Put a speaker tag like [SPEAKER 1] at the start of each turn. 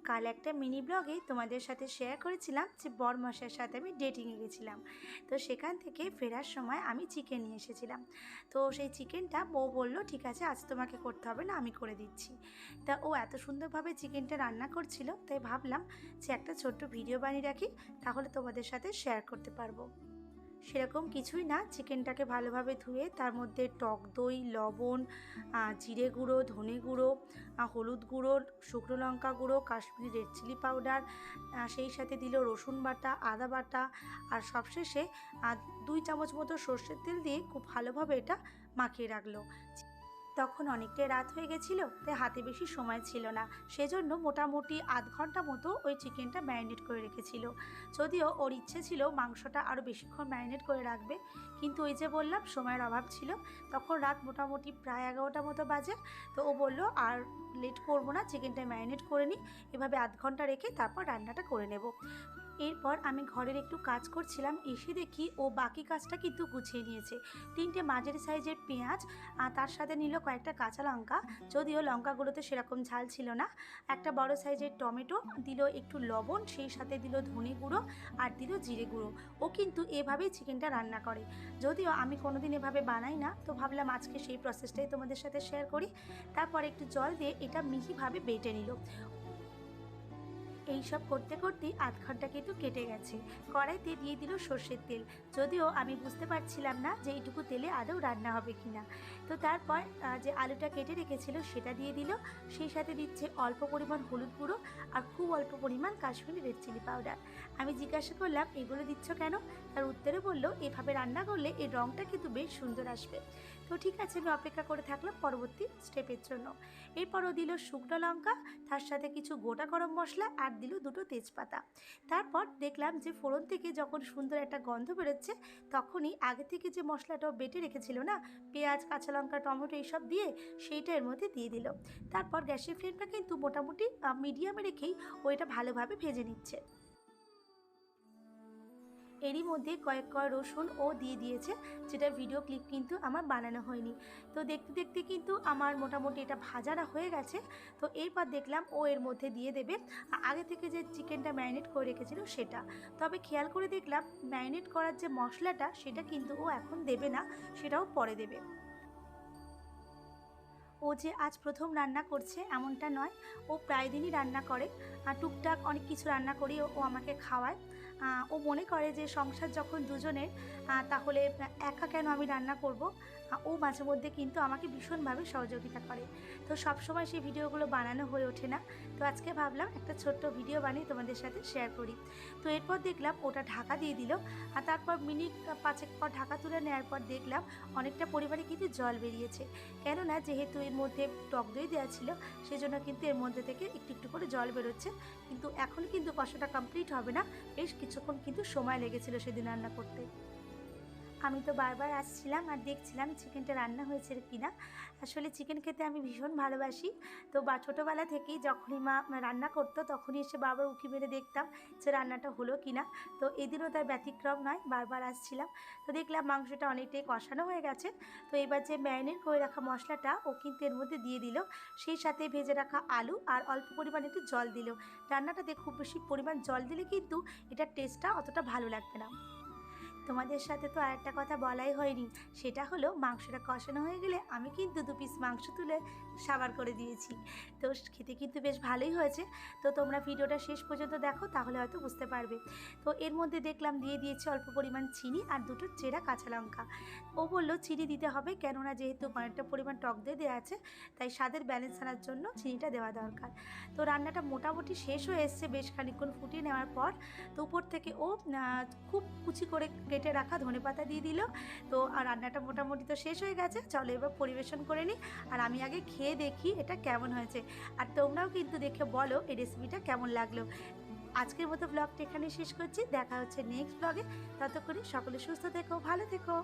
[SPEAKER 1] কাল একটা মিনি ব্লগে তোমাদের সাথে শেয়ার করেছিলাম যে বরমশাইয়ের সাথে আমি ডেটিংয়ে গেছিলাম। তো সেখান থেকে ফেরার সময় আমি চিকেন নিয়ে এসেছিলাম। তো সেই চিকেনটা বউ বললো ঠিক আছে আজ তোমাকে করতে হবে না, আমি করে দিচ্ছি। তা ও এত সুন্দরভাবে চিকেনটা রান্না করছিল, তাই ভাবলাম যে একটা ছোট্ট ভিডিও বানিয়ে রাখি, তাহলে তোমাদের সাথে শেয়ার করতে পারবো। সেরকম কিছুই না, চিকেনটাকে ভালোভাবে ধুয়ে তার মধ্যে টক দই, লবণ, জিরে গুঁড়ো, ধনে গুঁড়ো, হলুদ গুঁড়ো, শুকনো লঙ্কা গুঁড়ো, কাশ্মীরি রেড চিলি পাউডার, সেই সাথে দিল রসুন বাটা, আদা বাটা, আর সবশেষে 2 চামচ মতো সর্ষের তেল দিয়ে খুব ভালোভাবে এটা মাখিয়ে রাখলো। তখন অনেকটাই রাত হয়ে গেছিলো, তাই হাতে বেশি সময় ছিল না, সেজন্য মোটামুটি আধ ঘন্টা মতো ওই চিকেনটা ম্যারিনেট করে রেখেছিল। যদিও ওর ইচ্ছে ছিল মাংসটা আরও বেশিক্ষণ ম্যারিনেট করে রাখবে, কিন্তু ওই যে বললাম সময়ের অভাব ছিল। তখন রাত মোটামুটি প্রায় 11টা মতো বাজে। তো ও বলল আর লেট করবো না, চিকেনটা ম্যারিনেট করে নিই, এভাবে আধ ঘন্টা রেখে তারপর রান্নাটা করে নেব। এরপর আমি ঘরের একটু কাজ করছিলাম, এসে দেখি ও বাকি কাজটা কিন্তু গুছিয়ে নিয়েছে। 3টে মাঝারি সাইজের পেঁয়াজ, আর তার সাথে নিল কয়েকটা কাঁচা লঙ্কা, যদিও লঙ্কাগুলোতে সেরকম ঝাল ছিল না। একটা বড় সাইজের টমেটো দিল, একটু লবণ, সেই সাথে দিল ধনে গুঁড়ো আর দিল জিরে গুঁড়ো। ও কিন্তু এভাবেই চিকেনটা রান্না করে, যদিও আমি কোনোদিন এভাবে বানাই না, তো ভাবলাম আজকে সেই প্রসেসটাই তোমাদের সাথে শেয়ার করি। তারপর একটু জল দিয়ে এটা মিহিভাবে বেটে নিল। এইসব করতে করতেই আধ ঘন্টা কিন্তু কেটে গেছে। কড়াইতে দিয়ে দিল সর্ষের তেল, যদিও আমি বুঝতে পারছিলাম না যে এইটুকু তেলে আদৌ রান্না হবে কিনা। তো তারপর যে আলুটা কেটে রেখেছিল সেটা দিয়ে দিল, সেই সাথে দিচ্ছে অল্প পরিমাণ হলুদ গুঁড়ো আর খুব অল্প পরিমাণ কাশ্মীরি রেড চিলি পাউডার। আমি জিজ্ঞাসা করলাম এগুলো দিচ্ছ কেন? তার উত্তরে বলল এভাবে রান্না করলে এর রঙটা কিন্তু বেশ সুন্দর আসবে। তো ঠিক আছে, আমি অপেক্ষা করে থাকলাম পরবর্তী স্টেপের জন্য। এরপরও দিল শুকনো লঙ্কা, তার সাথে কিছু গোটা গরম মশলা, আর দিল 2টো তেজপাতা। তারপর দেখলাম যে ফোড়ন থেকে যখন সুন্দর একটা গন্ধ বেরোচ্ছে, তখনই আগে থেকে যে মশলাটাও বেটে রেখেছিল না, পেঁয়াজ, কাঁচা লঙ্কা, টমেটো এইসব দিয়ে, সেইটা এর মধ্যে দিয়ে দিল। তারপর গ্যাসের ফ্লেমটা কিন্তু মোটামুটি মিডিয়ামে রেখেই ও এটা ভালোভাবে ভেজে নিচ্ছে। এরই মধ্যে কয়েক কয় রসুন ও দিয়ে দিয়েছে, যেটা ভিডিও ক্লিপ কিন্তু আমার বানানো হয়নি। তো দেখতে দেখতে কিন্তু আমার মোটামুটি এটা ভাজাটা হয়ে গেছে। তো এরপর দেখলাম ও এর মধ্যে দিয়ে দেবে আগে থেকে যে চিকেনটা ম্যারিনেট করে রেখেছিল সেটা। তবে খেয়াল করে দেখলাম ম্যারিনেট করার যে মশলাটা সেটা কিন্তু ও এখন দেবে না, সেটাও পরে দেবে। ও যে আজ প্রথম রান্না করছে এমনটা নয়, ও প্রায় দিনই রান্না করে, আর টুকটাক অনেক কিছু রান্না করি ও আমাকে খাওয়ায়। ও মনে করে যে সংসার যখন দুজনের, তাহলে একা কেন আমি রান্না করব। ও মাঝে মধ্যে কিন্তু আমাকে ভীষণভাবে সহযোগিতা করে। তো সবসময় সেই ভিডিওগুলো বানানো হয়ে ওঠে না, তো আজকে ভাবলাম একটা ছোট্ট ভিডিও বানিয়ে তোমাদের সাথে শেয়ার করি। তো এরপর দেখলাম ওটা ঢাকা দিয়ে দিল, আর তারপর মিনিট 5 পর ঢাকা তুলে নেওয়ার পর দেখলাম অনেকটা পরিমাণে কিন্তু জল বেরিয়েছে। কেননা যেহেতু এর মধ্যে টক দই দেওয়া ছিল, সেজন্য কিন্তু এর মধ্যে থেকে একটু একটু করে জল বেরোচ্ছে। কিন্তু এখন কিন্তু কষাটা কমপ্লিট হবে না, বেশ কিছুক্ষণ কিন্তু সময় লেগেছিল সেদিন রান্না করতে। আমি তো বারবার আসছিলাম আর দেখছিলাম চিকেনটা রান্না হয়েছে কিনা। আসলে চিকেন খেতে আমি ভীষণ ভালোবাসি। তো ছোটোবেলা থেকেই যখনই মা রান্না করতো তখনই এসে বারবার উঁকি মেরে দেখতাম যে রান্নাটা হলো কিনা। তো এদিনও তার ব্যতিক্রম নয়, বারবার আসছিলাম। তো দেখলাম মাংসটা অনেকটাই কষানো হয়ে গেছে। তো এবার যে ম্যারিনেট করে রাখা মশলাটা ও কিন্তু এর মধ্যে দিয়ে দিল, সেই সাথে ভেজে রাখা আলু আর অল্প পরিমাণে একটু জল দিল। রান্নাটাতে খুব বেশি পরিমাণ জল দিলে কিন্তু এটার টেস্টটা অতটা ভালো লাগবে না। তোমাদের সাথে তো আরেকটা কথা বলাই হয়নি, সেটা হলো মাংসটা কষানো হয়ে গেলে আমি কিন্তু 2 পিস মাংস তুলে সাবার করে দিয়েছি। তো খেতে কিন্তু বেশ ভালোই হয়েছে। তো তোমরা ভিডিওটা শেষ পর্যন্ত দেখো, তাহলে হয়তো বুঝতে পারবে। তো এর মধ্যে দেখলাম দিয়ে দিয়েছি অল্প পরিমাণ চিনি আর 2টো চেরা কাঁচা লঙ্কা। ও বললো চিনি দিতে হবে, কেননা যেহেতু অনেকটা পরিমাণ টক দই দেওয়া আছে, তাই স্বাদের ব্যালেন্স আনার জন্য চিনিটা দেওয়া দরকার। তো রান্নাটা মোটামুটি শেষ হয়ে এসছে বেশ খানিকক্ষণ ফুটিয়ে নেওয়ার পর। তো উপর থেকে ও খুব কুচি করে কেটে রাখা ধনেপাতা দিয়ে দিল। তো আর রান্নাটা মোটামুটি তো শেষ হয়ে গেছে, চলো এবার পরিবেশন করে নিই। আর আমি আগে খেয়ে দেখি এটা কেমন হয়েছে, আর তোমরাও কিন্তু দেখে বলো এই রেসিপিটা কেমন লাগলো। আজকের মতো ব্লগটা এখানে শেষ করছি, দেখা হচ্ছে নেক্সট ব্লগে। ততক্ষণে সকলে সুস্থ থেকো, ভালো থেকো।